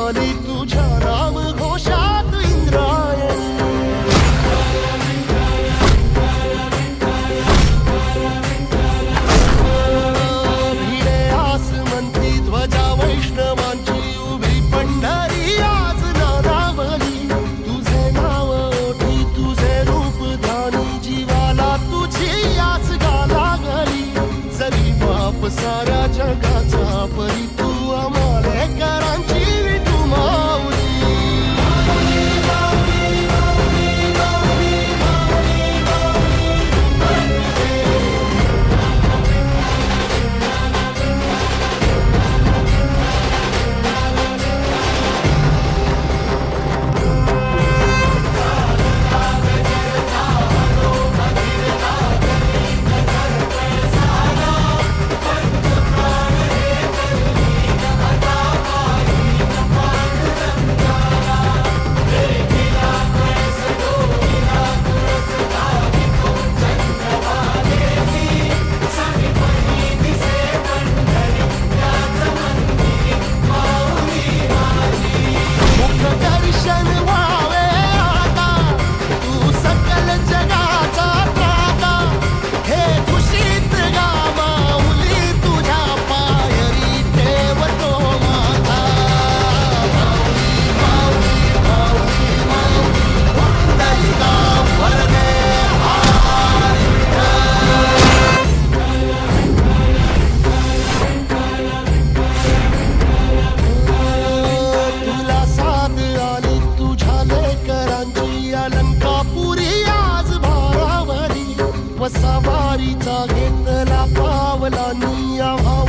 आली तुझ्या राम घोषात इंद्रायणी। भिडे आसमंती ध्वजा वैष्णवांची उभी पंढरी आज नानावली। तुझे नाव ओठी तुझे रूप ध्यानी जीवाला तुझी आस गाला गली। जरी बाप साऱ्या जगाचा परी तू आमालेकरांची विठू माऊली। सवारीचा घेतला पावला निया भाव